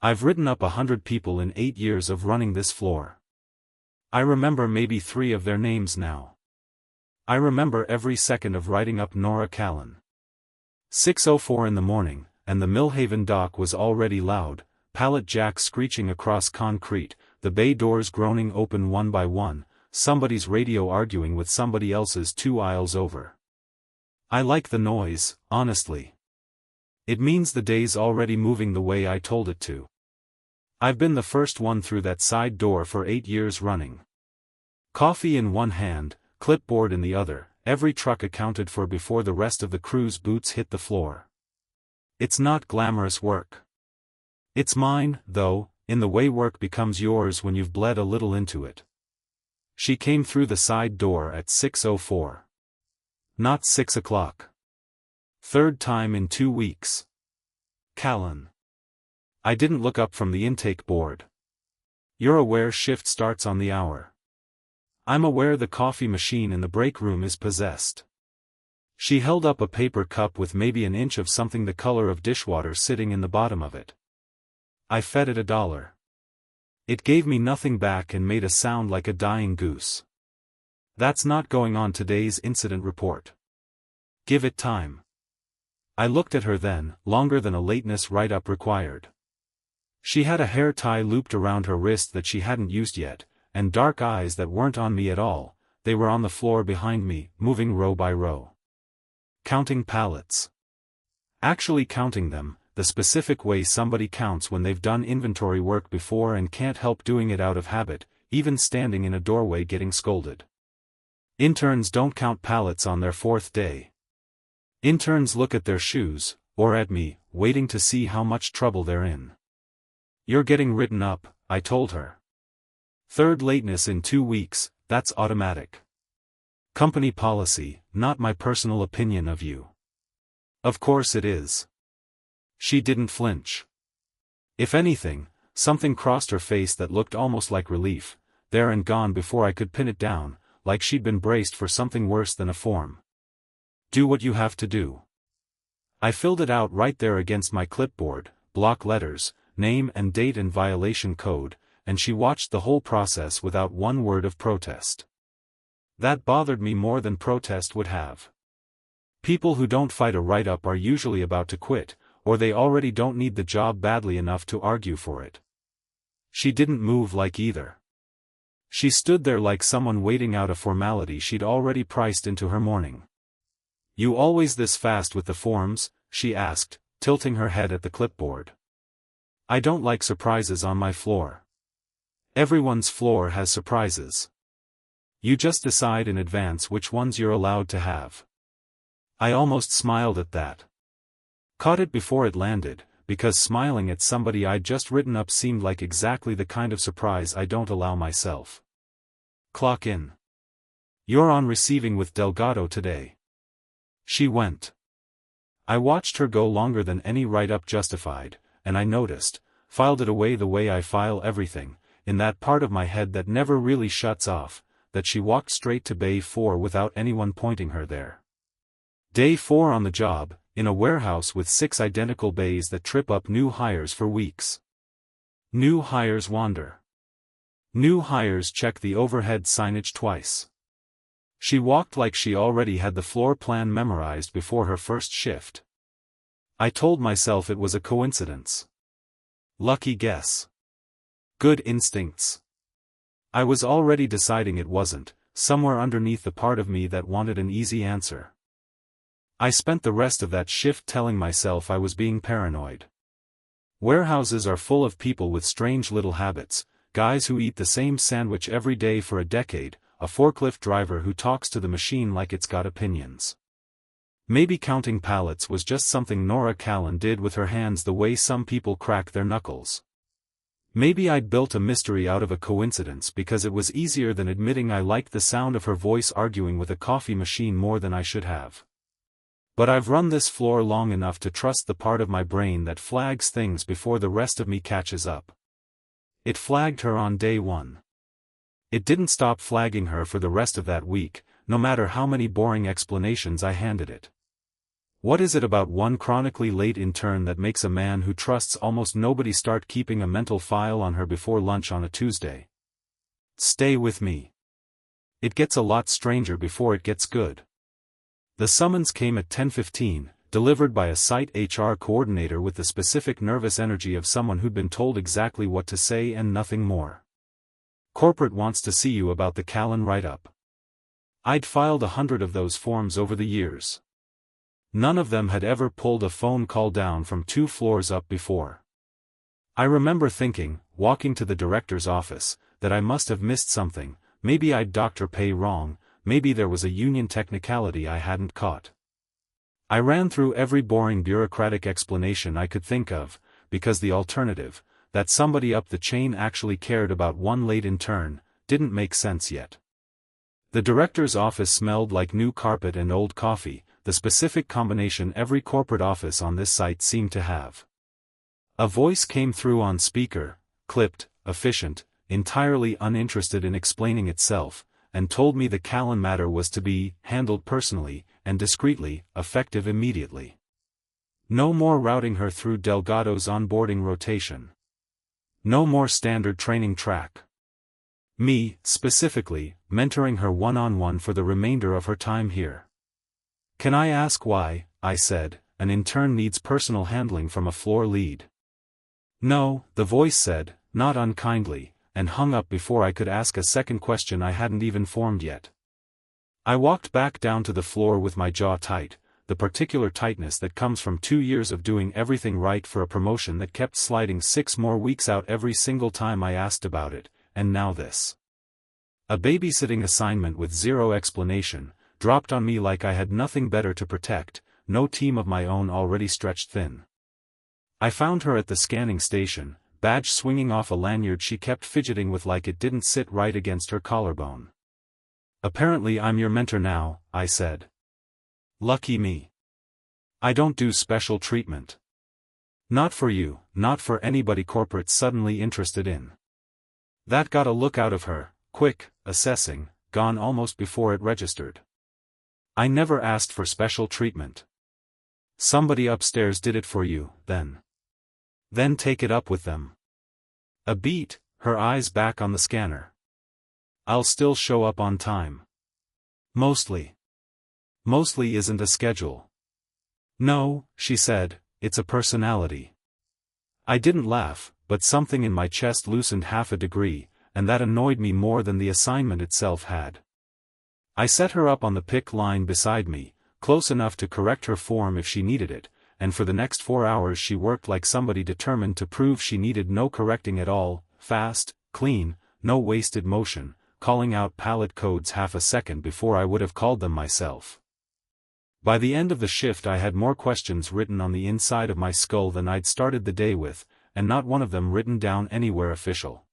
I've written up 100 people in 8 years of running this floor. I remember maybe 3 of their names now. I remember every second of writing up Nora Callan. 6:04 in the morning, and the Millhaven dock was already loud, pallet jacks screeching across concrete, the bay doors groaning open one by one, somebody's radio arguing with somebody else's 2 aisles over. I like the noise, honestly. It means the day's already moving the way I told it to. I've been the first one through that side door for 8 years running. Coffee in one hand, clipboard in the other, every truck accounted for before the rest of the crew's boots hit the floor. It's not glamorous work. It's mine, though, in the way work becomes yours when you've bled a little into it. She came through the side door at 6:04. Not 6 o'clock. Third time in 2 weeks. Callan. I didn't look up from the intake board. You're aware shift starts on the hour. I'm aware the coffee machine in the break room is possessed. She held up a paper cup with maybe an inch of something the color of dishwater sitting in the bottom of it. I fed it $1. It gave me nothing back and made a sound like a dying goose. That's not going on today's incident report. Give it time. I looked at her then, longer than a lateness write-up required. She had a hair tie looped around her wrist that she hadn't used yet, and dark eyes that weren't on me at all. They were on the floor behind me, moving row by row. Counting pallets. Actually counting them, the specific way somebody counts when they've done inventory work before and can't help doing it out of habit, even standing in a doorway getting scolded. Interns don't count pallets on their 4th day. Interns look at their shoes, or at me, waiting to see how much trouble they're in. You're getting written up, I told her. 3rd lateness in 2 weeks, that's automatic. Company policy, not my personal opinion of you. Of course it is. She didn't flinch. If anything, something crossed her face that looked almost like relief, there and gone before I could pin it down, like she'd been braced for something worse than a form. Do what you have to do. I filled it out right there against my clipboard, block letters, name and date and violation code, and she watched the whole process without one word of protest. That bothered me more than protest would have. People who don't fight a write-up are usually about to quit, or they already don't need the job badly enough to argue for it. She didn't move like either. She stood there like someone waiting out a formality she'd already priced into her morning. You always this fast with the forms? She asked, tilting her head at the clipboard. I don't like surprises on my floor. Everyone's floor has surprises. You just decide in advance which ones you're allowed to have. I almost smiled at that. Caught it before it landed, because smiling at somebody I'd just written up seemed like exactly the kind of surprise I don't allow myself. Clock in. You're on receiving with Delgado today. She went. I watched her go longer than any write-up justified, and I noticed, filed it away the way I file everything, in that part of my head that never really shuts off, that she walked straight to Bay 4 without anyone pointing her there. Day 4 on the job, in a warehouse with 6 identical bays that trip up new hires for weeks. New hires wander. New hires check the overhead signage twice. She walked like she already had the floor plan memorized before her first shift. I told myself it was a coincidence. Lucky guess. Good instincts. I was already deciding it wasn't, somewhere underneath the part of me that wanted an easy answer. I spent the rest of that shift telling myself I was being paranoid. Warehouses are full of people with strange little habits, guys who eat the same sandwich every day for a decade, a forklift driver who talks to the machine like it's got opinions. Maybe counting pallets was just something Nora Callan did with her hands the way some people crack their knuckles. Maybe I'd built a mystery out of a coincidence because it was easier than admitting I liked the sound of her voice arguing with a coffee machine more than I should have. But I've run this floor long enough to trust the part of my brain that flags things before the rest of me catches up. It flagged her on day 1. It didn't stop flagging her for the rest of that week, no matter how many boring explanations I handed it. What is it about one chronically late intern that makes a man who trusts almost nobody start keeping a mental file on her before lunch on a Tuesday? Stay with me. It gets a lot stranger before it gets good. The summons came at 10:15, delivered by a site HR coordinator with the specific nervous energy of someone who'd been told exactly what to say and nothing more. Corporate wants to see you about the Callan write-up. I'd filed 100 of those forms over the years. None of them had ever pulled a phone call down from 2 floors up before. I remember thinking, walking to the director's office, that I must have missed something. Maybe I'd Dr. Pay wrong, maybe there was a union technicality I hadn't caught. I ran through every boring bureaucratic explanation I could think of, because the alternative, that somebody up the chain actually cared about one late intern, didn't make sense yet. The director's office smelled like new carpet and old coffee, the specific combination every corporate office on this site seemed to have. A voice came through on speaker, clipped, efficient, entirely uninterested in explaining itself, and told me the Callan matter was to be handled personally and discreetly, effective immediately. No more routing her through Delgado's onboarding rotation. No more standard training track. Me, specifically, mentoring her one-on-one for the remainder of her time here. Can I ask why, I said, an intern needs personal handling from a floor lead? No, the voice said, not unkindly, and hung up before I could ask a second question I hadn't even formed yet. I walked back down to the floor with my jaw tight, the particular tightness that comes from 2 years of doing everything right for a promotion that kept sliding 6 more weeks out every single time I asked about it, and now this. A babysitting assignment with zero explanation, dropped on me like I had nothing better to protect, no team of my own already stretched thin. I found her at the scanning station, badge swinging off a lanyard she kept fidgeting with like it didn't sit right against her collarbone. Apparently I'm your mentor now, I said. Lucky me. I don't do special treatment. Not for you, not for anybody corporate's suddenly interested in. That got a look out of her, quick, assessing, gone almost before it registered. I never asked for special treatment. Somebody upstairs did it for you, then. Then take it up with them. A beat, her eyes back on the scanner. I'll still show up on time. Mostly. Mostly isn't a schedule. No, she said, it's a personality. I didn't laugh, but something in my chest loosened half a degree, and that annoyed me more than the assignment itself had. I set her up on the pick line beside me, close enough to correct her form if she needed it, and for the next 4 hours she worked like somebody determined to prove she needed no correcting at all, fast, clean, no wasted motion, calling out palette codes half a second before I would have called them myself. By the end of the shift I had more questions written on the inside of my skull than I'd started the day with, and not one of them written down anywhere official.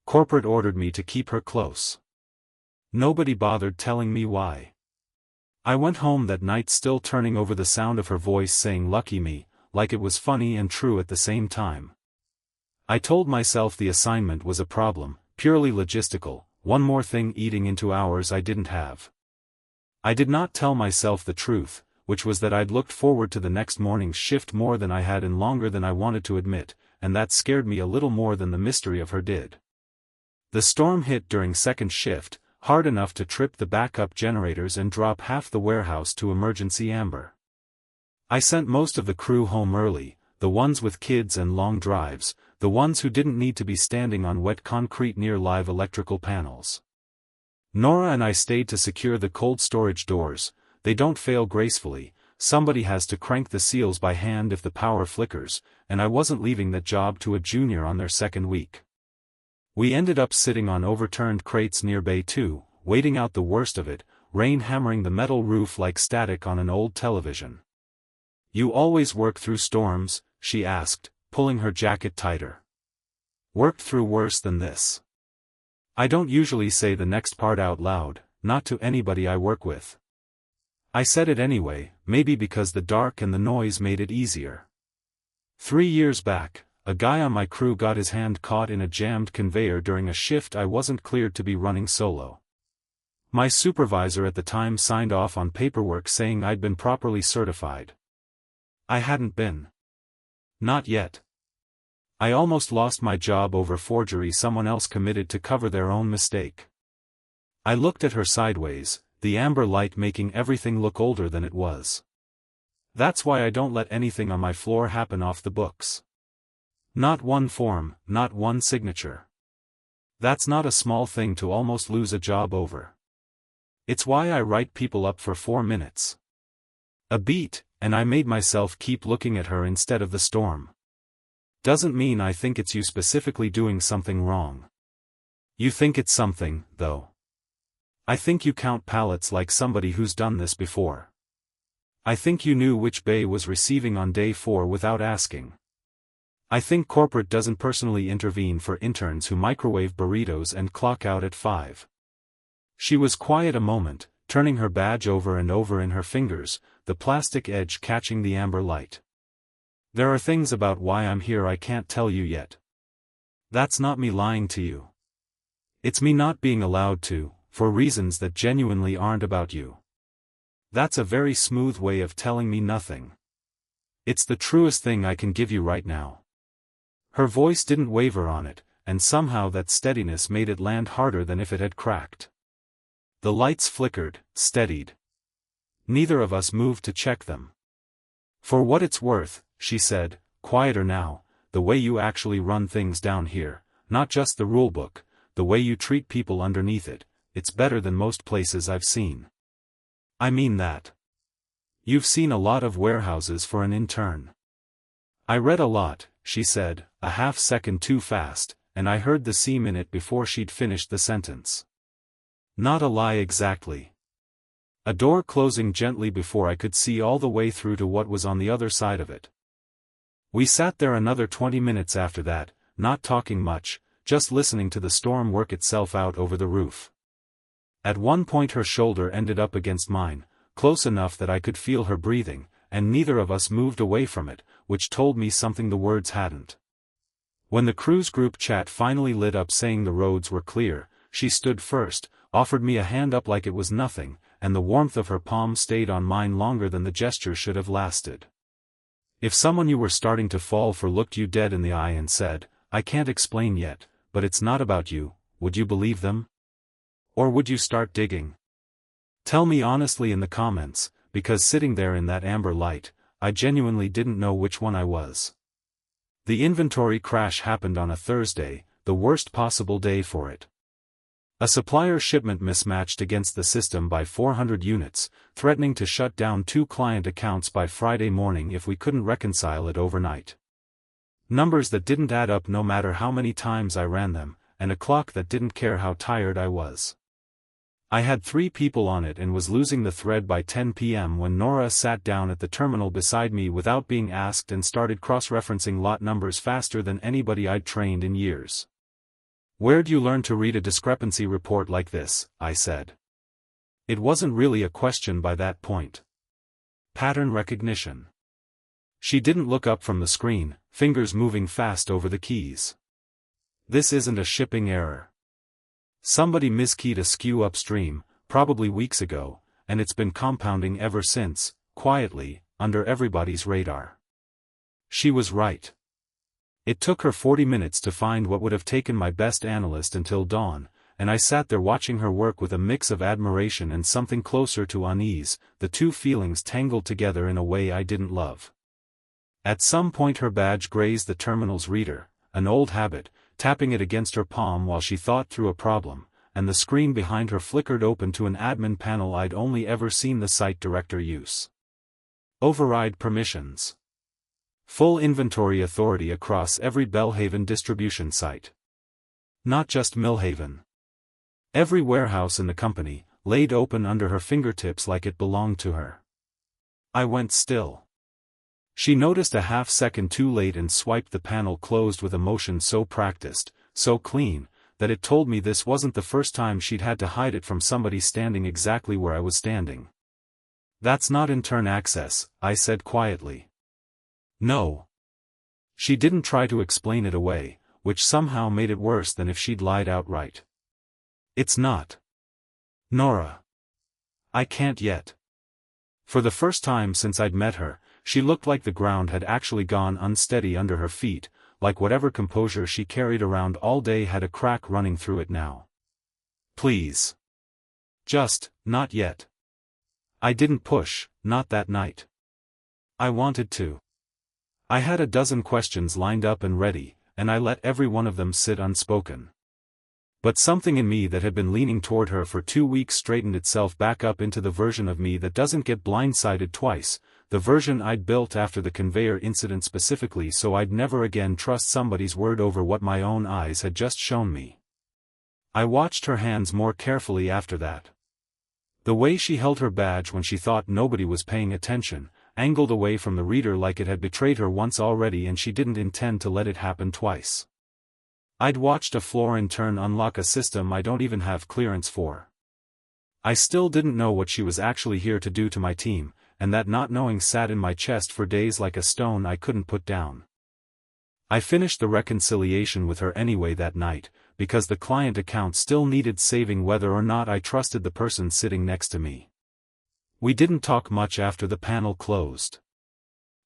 Corporate ordered me to keep her close. Nobody bothered telling me why. I went home that night still turning over the sound of her voice saying lucky me, like it was funny and true at the same time. I told myself the assignment was a problem, purely logistical, one more thing eating into hours I didn't have. I did not tell myself the truth, which was that I'd looked forward to the next morning's shift more than I had and longer than I wanted to admit, and that scared me a little more than the mystery of her did. The storm hit during second shift, hard enough to trip the backup generators and drop half the warehouse to emergency amber. I sent most of the crew home early, the ones with kids and long drives, the ones who didn't need to be standing on wet concrete near live electrical panels. Nora and I stayed to secure the cold storage doors. They don't fail gracefully, somebody has to crank the seals by hand if the power flickers, and I wasn't leaving that job to a junior on their second week. We ended up sitting on overturned crates near Bay 2, waiting out the worst of it, rain hammering the metal roof like static on an old television. You always work through storms? She asked, pulling her jacket tighter. Worked through worse than this. I don't usually say the next part out loud, not to anybody I work with. I said it anyway, maybe because the dark and the noise made it easier. 3 years back, a guy on my crew got his hand caught in a jammed conveyor during a shift I wasn't cleared to be running solo. My supervisor at the time signed off on paperwork saying I'd been properly certified. I hadn't been. Not yet. I almost lost my job over forgery someone else committed to cover their own mistake. I looked at her sideways, the amber light making everything look older than it was. That's why I don't let anything on my floor happen off the books. Not one form, not one signature. That's not a small thing to almost lose a job over. It's why I write people up for 4 minutes. A beat, and I made myself keep looking at her instead of the storm. Doesn't mean I think it's you specifically doing something wrong. You think it's something, though. I think you count pallets like somebody who's done this before. I think you knew which bay was receiving on day 4 without asking. I think corporate doesn't personally intervene for interns who microwave burritos and clock out at 5. She was quiet a moment, turning her badge over and over in her fingers, the plastic edge catching the amber light. There are things about why I'm here I can't tell you yet. That's not me lying to you. It's me not being allowed to, for reasons that genuinely aren't about you. That's a very smooth way of telling me nothing. It's the truest thing I can give you right now. Her voice didn't waver on it, and somehow that steadiness made it land harder than if it had cracked. The lights flickered, steadied. Neither of us moved to check them. For what it's worth, she said, quieter now, the way you actually run things down here, not just the rulebook, the way you treat people underneath it, it's better than most places I've seen. I mean that. You've seen a lot of warehouses for an intern. I read a lot, she said, a half second too fast, and I heard the seam in it before she'd finished the sentence. Not a lie exactly. A door closing gently before I could see all the way through to what was on the other side of it. We sat there another 20 minutes after that, not talking much, just listening to the storm work itself out over the roof. At one point her shoulder ended up against mine, close enough that I could feel her breathing, and neither of us moved away from it, which told me something the words hadn't. When the crew's group chat finally lit up saying the roads were clear, she stood first, offered me a hand up like it was nothing, and the warmth of her palm stayed on mine longer than the gesture should have lasted. If someone you were starting to fall for looked you dead in the eye and said, "I can't explain yet, but it's not about you," would you believe them? Or would you start digging? Tell me honestly in the comments, because sitting there in that amber light, I genuinely didn't know which one I was. The inventory crash happened on a Thursday, the worst possible day for it. A supplier shipment mismatched against the system by 400 units, threatening to shut down 2 client accounts by Friday morning if we couldn't reconcile it overnight. Numbers that didn't add up no matter how many times I ran them, and a clock that didn't care how tired I was. I had 3 people on it and was losing the thread by 10 p.m. when Nora sat down at the terminal beside me without being asked and started cross-referencing lot numbers faster than anybody I'd trained in years. "Where'd you learn to read a discrepancy report like this?" I said. It wasn't really a question by that point. Pattern recognition. She didn't look up from the screen, fingers moving fast over the keys. This isn't a shipping error. Somebody miskeyed a SKU upstream, probably weeks ago, and it's been compounding ever since, quietly, under everybody's radar. She was right. It took her 40 minutes to find what would have taken my best analyst until dawn, and I sat there watching her work with a mix of admiration and something closer to unease, the two feelings tangled together in a way I didn't love. At some point her badge grazed the terminal's reader, an old habit, tapping it against her palm while she thought through a problem, and the screen behind her flickered open to an admin panel I'd only ever seen the site director use. Override permissions. Full inventory authority across every Belhaven distribution site. Not just Millhaven. Every warehouse in the company, laid open under her fingertips like it belonged to her. I went still. She noticed a half second too late and swiped the panel closed with a motion so practiced, so clean, that it told me this wasn't the first time she'd had to hide it from somebody standing exactly where I was standing. "That's not intern access," I said quietly. "No." She didn't try to explain it away, which somehow made it worse than if she'd lied outright. "It's not. Nora. I can't yet. For the first time since I'd met her, she looked like the ground had actually gone unsteady under her feet, like whatever composure she carried around all day had a crack running through it now. Please. Just, not yet. I didn't push, not that night. I wanted to. I had a dozen questions lined up and ready, and I let every one of them sit unspoken. But something in me that had been leaning toward her for 2 weeks straightened itself back up into the version of me that doesn't get blindsided twice, the version I'd built after the conveyor incident specifically so I'd never again trust somebody's word over what my own eyes had just shown me. I watched her hands more carefully after that. The way she held her badge when she thought nobody was paying attention, angled away from the reader like it had betrayed her once already and she didn't intend to let it happen twice. I'd watched a floor intern unlock a system I don't even have clearance for. I still didn't know what she was actually here to do to my team, and that not knowing sat in my chest for days like a stone I couldn't put down. I finished the reconciliation with her anyway that night, because the client account still needed saving whether or not I trusted the person sitting next to me. We didn't talk much after the panel closed.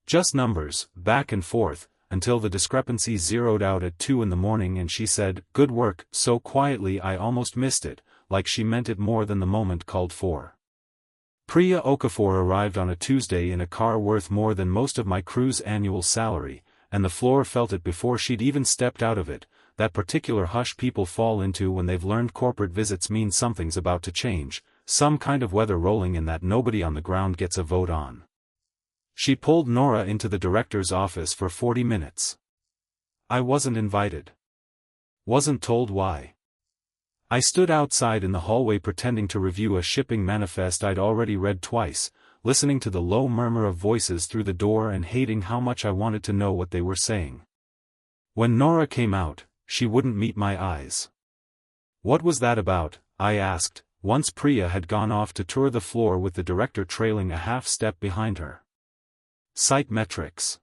Just numbers, back and forth, until the discrepancy zeroed out at 2 in the morning and she said, "Good work," so quietly I almost missed it, like she meant it more than the moment called for. Priya Okafor arrived on a Tuesday in a car worth more than most of my crew's annual salary, and the floor felt it before she'd even stepped out of it, that particular hush people fall into when they've learned corporate visits mean something's about to change, some kind of weather rolling in that nobody on the ground gets a vote on. She pulled Nora into the director's office for 40 minutes. I wasn't invited. Wasn't told why. I stood outside in the hallway pretending to review a shipping manifest I'd already read twice, listening to the low murmur of voices through the door and hating how much I wanted to know what they were saying. When Nora came out, she wouldn't meet my eyes. What was that about? I asked, once Priya had gone off to tour the floor with the director trailing a half step behind her. Site metrics.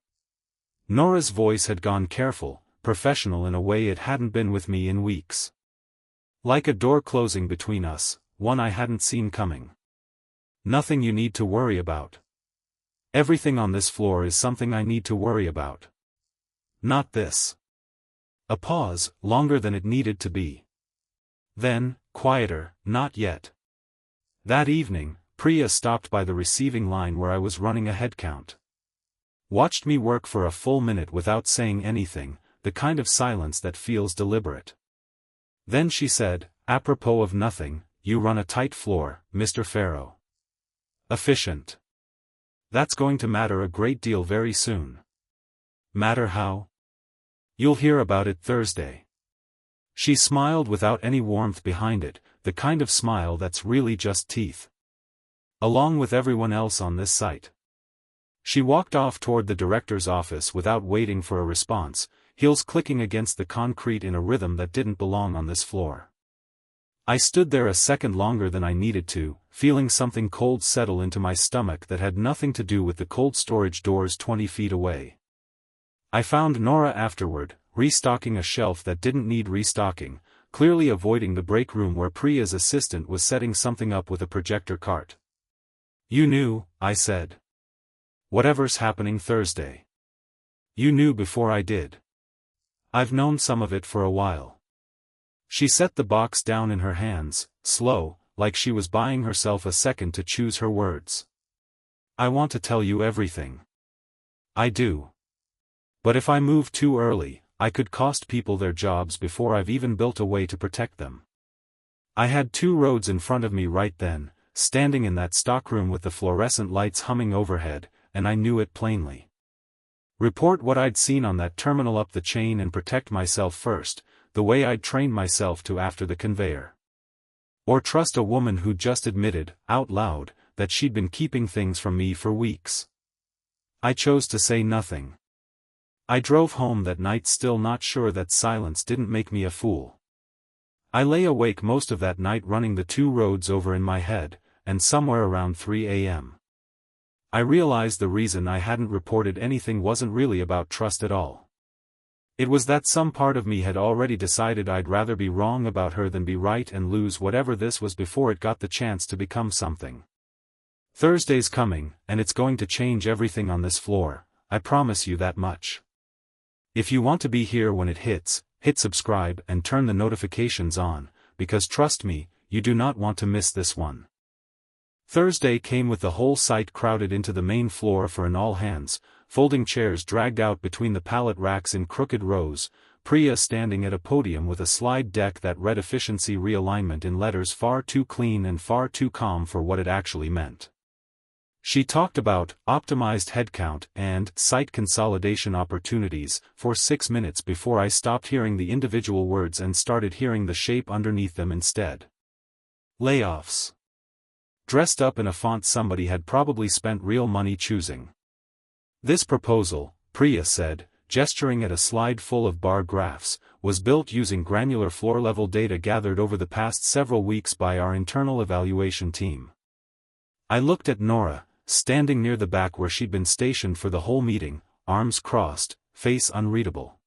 Nora's voice had gone careful, professional in a way it hadn't been with me in weeks. Like a door closing between us, one I hadn't seen coming. Nothing you need to worry about. Everything on this floor is something I need to worry about. Not this. A pause, longer than it needed to be. Then, quieter, not yet. That evening, Priya stopped by the receiving line where I was running a head count. Watched me work for a full minute without saying anything, the kind of silence that feels deliberate. Then she said, apropos of nothing, "You run a tight floor, Mr. Farrow. Efficient. That's going to matter a great deal very soon." Matter how? You'll hear about it Thursday. She smiled without any warmth behind it, the kind of smile that's really just teeth. Along with everyone else on this site. She walked off toward the director's office without waiting for a response, heels clicking against the concrete in a rhythm that didn't belong on this floor. I stood there a second longer than I needed to, feeling something cold settle into my stomach that had nothing to do with the cold storage doors 20 feet away. I found Nora afterward, restocking a shelf that didn't need restocking, clearly avoiding the break room where Priya's assistant was setting something up with a projector cart. "You knew," I said. "Whatever's happening Thursday. You knew before I did." "I've known some of it for a while." She set the box down in her hands, slow, like she was buying herself a second to choose her words. "I want to tell you everything. I do. But if I move too early, I could cost people their jobs before I've even built a way to protect them." I had 2 roads in front of me right then, standing in that stockroom with the fluorescent lights humming overhead, and I knew it plainly. Report what I'd seen on that terminal up the chain and protect myself first, the way I'd trained myself to after the conveyor. Or trust a woman who just admitted, out loud, that she'd been keeping things from me for weeks. I chose to say nothing. I drove home that night still not sure that silence didn't make me a fool. I lay awake most of that night running the 2 roads over in my head, and somewhere around 3 a.m. I realized the reason I hadn't reported anything wasn't really about trust at all. It was that some part of me had already decided I'd rather be wrong about her than be right and lose whatever this was before it got the chance to become something. Thursday's coming, and it's going to change everything on this floor, I promise you that much. If you want to be here when it hits, hit subscribe and turn the notifications on, because trust me, you do not want to miss this one. Thursday came with the whole site crowded into the main floor for an all-hands, folding chairs dragged out between the pallet racks in crooked rows, Priya standing at a podium with a slide deck that read efficiency realignment in letters far too clean and far too calm for what it actually meant. She talked about optimized headcount and site consolidation opportunities for 6 minutes before I stopped hearing the individual words and started hearing the shape underneath them instead. Layoffs. Dressed up in a font somebody had probably spent real money choosing. This proposal, Priya said, gesturing at a slide full of bar graphs, was built using granular floor-level data gathered over the past several weeks by our internal evaluation team. I looked at Nora, standing near the back where she'd been stationed for the whole meeting, arms crossed, face unreadable.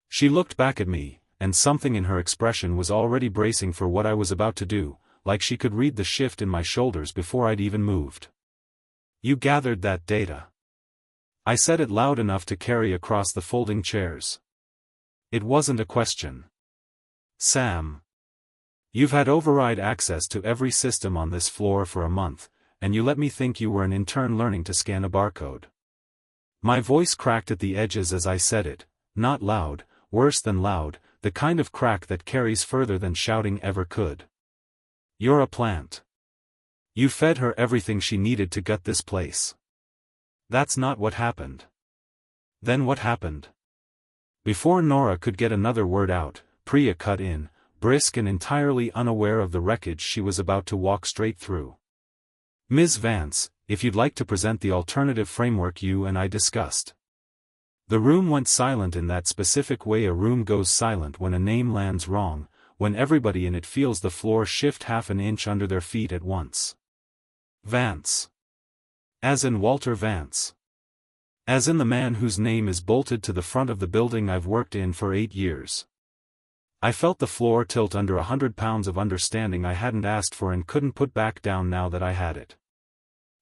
She looked back at me, and something in her expression was already bracing for what I was about to do, like she could read the shift in my shoulders before I'd even moved. "You gathered that data." I said it loud enough to carry across the folding chairs. It wasn't a question. "Sam. You've had override access to every system on this floor for a month, and you let me think you were an intern learning to scan a barcode." My voice cracked at the edges as I said it, not loud, worse than loud, the kind of crack that carries further than shouting ever could. "You're a plant. You fed her everything she needed to gut this place." "That's not what happened." "Then what happened?" Before Nora could get another word out, Priya cut in, brisk and entirely unaware of the wreckage she was about to walk straight through. "Ms. Vance, if you'd like to present the alternative framework you and I discussed." The room went silent in that specific way a room goes silent when a name lands wrong, when everybody in it feels the floor shift half an inch under their feet at once. "Vance. As in Walter Vance. As in the man whose name is bolted to the front of the building I've worked in for 8 years. I felt the floor tilt under 100 pounds of understanding I hadn't asked for and couldn't put back down now that I had it.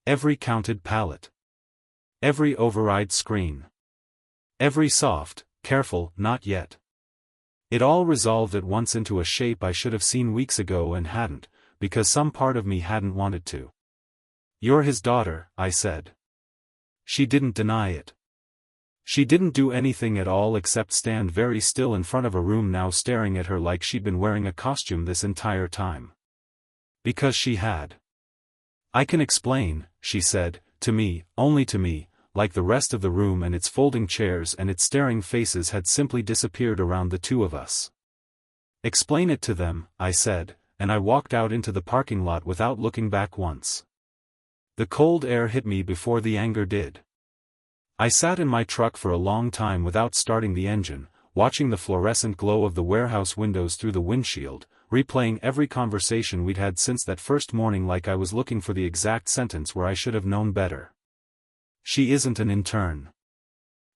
Every counted pallet. Every override screen. Every soft, careful, not yet. It all resolved at once into a shape I should have seen weeks ago and hadn't, because some part of me hadn't wanted to. "You're his daughter," I said. She didn't deny it. She didn't do anything at all except stand very still in front of a room now staring at her like she'd been wearing a costume this entire time. Because she had. "I can explain," she said, to me, only to me, like the rest of the room and its folding chairs and its staring faces had simply disappeared around the two of us. "Explain it to them," I said, and I walked out into the parking lot without looking back once. The cold air hit me before the anger did. I sat in my truck for a long time without starting the engine, watching the fluorescent glow of the warehouse windows through the windshield, replaying every conversation we'd had since that first morning like I was looking for the exact sentence where I should have known better. She isn't an intern.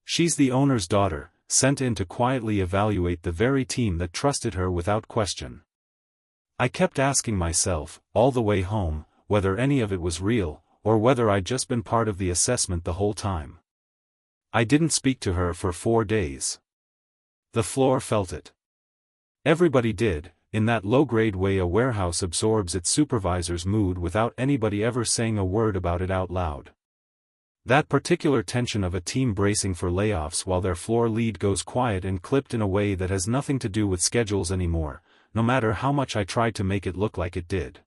She's the owner's daughter, sent in to quietly evaluate the very team that trusted her without question. I kept asking myself, all the way home, whether any of it was real, or whether I'd just been part of the assessment the whole time. I didn't speak to her for 4 days. The floor felt it. Everybody did, in that low-grade way a warehouse absorbs its supervisor's mood without anybody ever saying a word about it out loud. That particular tension of a team bracing for layoffs while their floor lead goes quiet and clipped in a way that has nothing to do with schedules anymore, no matter how much I tried to make it look like it did.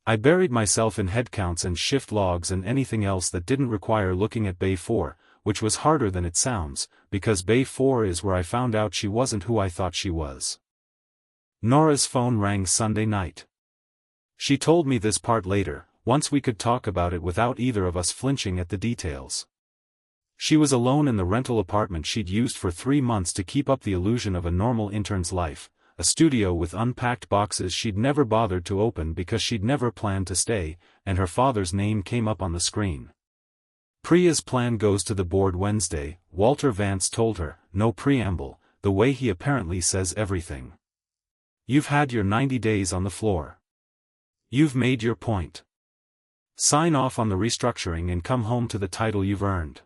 I buried myself in headcounts and shift logs and anything else that didn't require looking at Bay 4, which was harder than it sounds, because Bay 4 is where I found out she wasn't who I thought she was. Nora's phone rang Sunday night. She told me this part later, once we could talk about it without either of us flinching at the details. She was alone in the rental apartment she'd used for 3 months to keep up the illusion of a normal intern's life, a studio with unpacked boxes she'd never bothered to open because she'd never planned to stay, and her father's name came up on the screen. Priya's plan goes to the board Wednesday, Walter Vance told her, no preamble, the way he apparently says everything. You've had your 90 days on the floor. You've made your point. Sign off on the restructuring and come home to the title you've earned.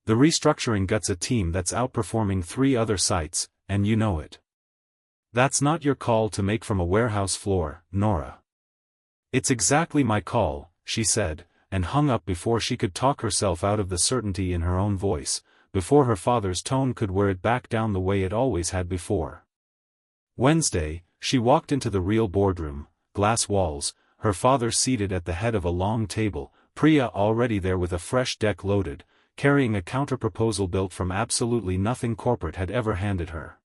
The restructuring guts a team that's outperforming 3 other sites, and you know it. That's not your call to make from a warehouse floor, Nora. It's exactly my call, she said, and hung up before she could talk herself out of the certainty in her own voice, before her father's tone could wear it back down the way it always had before. Wednesday, she walked into the real boardroom, glass walls, her father seated at the head of a long table, Priya already there with a fresh deck loaded, carrying a counterproposal built from absolutely nothing corporate had ever handed her.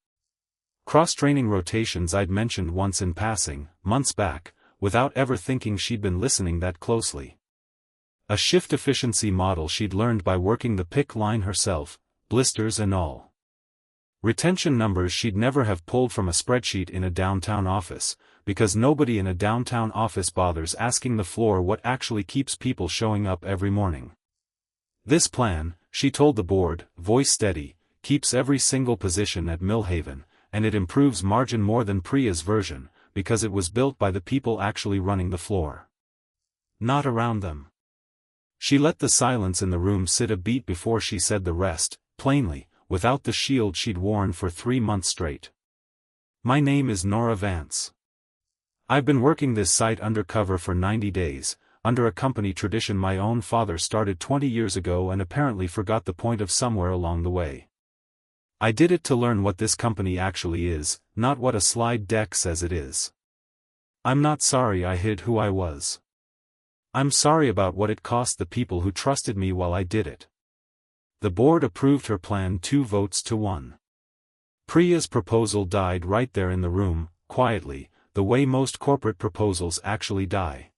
Cross-training rotations I'd mentioned once in passing, months back, without ever thinking she'd been listening that closely. A shift efficiency model she'd learned by working the pick line herself, blisters and all. Retention numbers she'd never have pulled from a spreadsheet in a downtown office, because nobody in a downtown office bothers asking the floor what actually keeps people showing up every morning. This plan, she told the board, voice steady, keeps every single position at Millhaven, and it improves margin more than Priya's version, because it was built by the people actually running the floor. Not around them. She let the silence in the room sit a beat before she said the rest, plainly, without the shield she'd worn for 3 months straight. My name is Nora Vance. I've been working this site undercover for 90 days, under a company tradition my own father started 20 years ago and apparently forgot the point of somewhere along the way. I did it to learn what this company actually is, not what a slide deck says it is. I'm not sorry I hid who I was. I'm sorry about what it cost the people who trusted me while I did it. The board approved her plan 2 votes to 1. Priya's proposal died right there in the room, quietly, the way most corporate proposals actually die.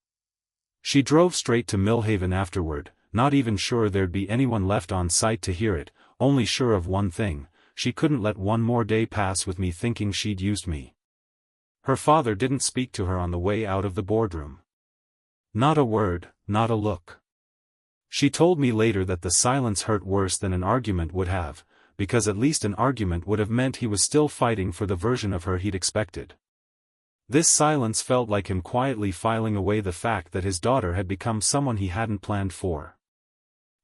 She drove straight to Millhaven afterward, not even sure there'd be anyone left on site to hear it, only sure of one thing, she couldn't let one more day pass with me thinking she'd used me. Her father didn't speak to her on the way out of the boardroom. Not a word, not a look. She told me later that the silence hurt worse than an argument would have, because at least an argument would have meant he was still fighting for the version of her he'd expected. This silence felt like him quietly filing away the fact that his daughter had become someone he hadn't planned for.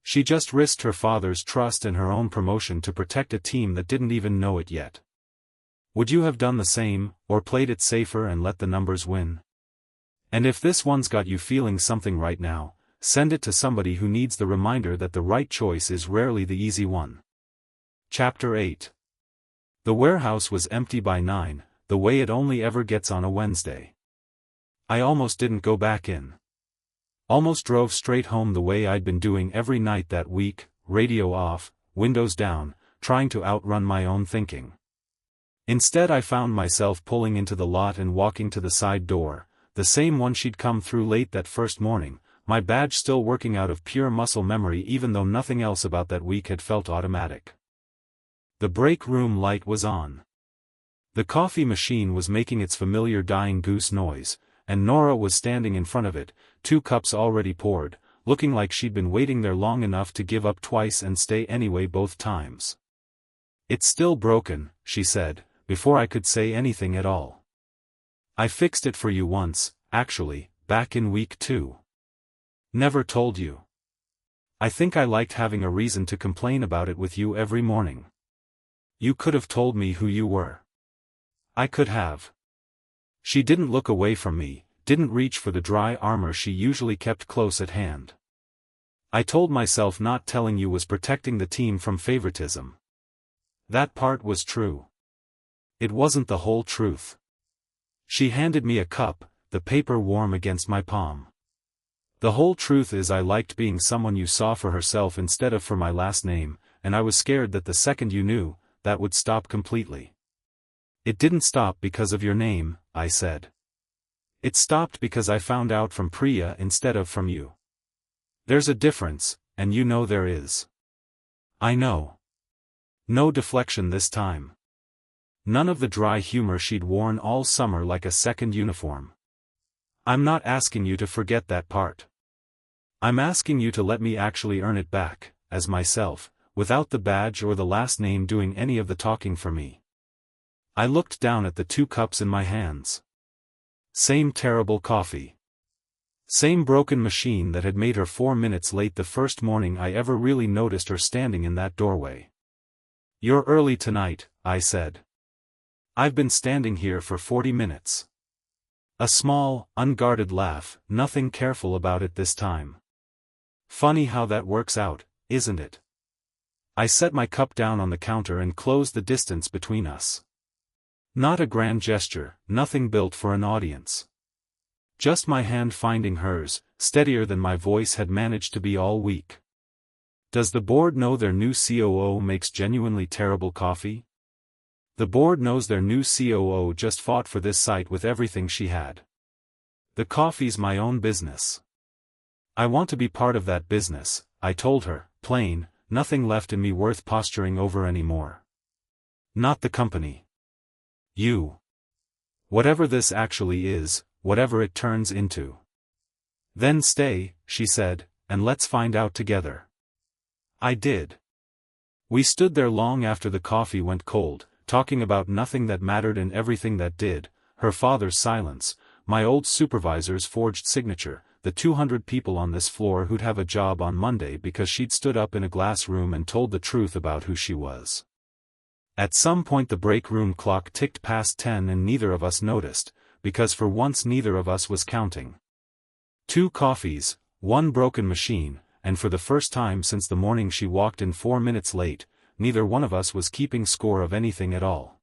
She just risked her father's trust and her own promotion to protect a team that didn't even know it yet. Would you have done the same, or played it safer and let the numbers win? And if this one's got you feeling something right now, send it to somebody who needs the reminder that the right choice is rarely the easy one. Chapter 8. The warehouse was empty by 9, the way it only ever gets on a Wednesday. I almost didn't go back in. Almost drove straight home the way I'd been doing every night that week, radio off, windows down, trying to outrun my own thinking. Instead I found myself pulling into the lot and walking to the side door, the same one she'd come through late that first morning, my badge still working out of pure muscle memory even though nothing else about that week had felt automatic. The break room light was on. The coffee machine was making its familiar dying goose noise, and Nora was standing in front of it, 2 cups already poured, looking like she'd been waiting there long enough to give up twice and stay anyway both times. It's still broken, she said, before I could say anything at all. I fixed it for you once, actually, back in week 2. Never told you. I think I liked having a reason to complain about it with you every morning. You could have told me who you were. I could have. She didn't look away from me, didn't reach for the dry armor she usually kept close at hand. I told myself not telling you was protecting the team from favoritism. That part was true. It wasn't the whole truth. She handed me a cup, the paper warm against my palm. The whole truth is I liked being someone you saw for herself instead of for my last name, and I was scared that the second you knew, that would stop completely. It didn't stop because of your name, I said. It stopped because I found out from Priya instead of from you. There's a difference, and you know there is. I know. No deflection this time. None of the dry humor she'd worn all summer like a second uniform. I'm not asking you to forget that part. I'm asking you to let me actually earn it back, as myself, without the badge or the last name doing any of the talking for me. I looked down at the 2 cups in my hands. Same terrible coffee. Same broken machine that had made her 4 minutes late the first morning I ever really noticed her standing in that doorway. You're early tonight, I said. I've been standing here for 40 minutes. A small, unguarded laugh, nothing careful about it this time. Funny how that works out, isn't it? I set my cup down on the counter and closed the distance between us. Not a grand gesture, nothing built for an audience. Just my hand finding hers, steadier than my voice had managed to be all week. Does the board know their new COO makes genuinely terrible coffee? The board knows their new COO just fought for this site with everything she had. The coffee's my own business. I want to be part of that business, I told her, plain, nothing left in me worth posturing over anymore. Not the company. You. Whatever this actually is, whatever it turns into. Then stay, she said, and let's find out together. I did. We stood there long after the coffee went cold, talking about nothing that mattered and everything that did, her father's silence, my old supervisor's forged signature, the 200 people on this floor who'd have a job on Monday because she'd stood up in a glass room and told the truth about who she was. At some point the break room clock ticked past 10 and neither of us noticed, because for once neither of us was counting. 2 coffees, 1 broken machine, and for the first time since the morning she walked in 4 minutes late, neither one of us was keeping score of anything at all.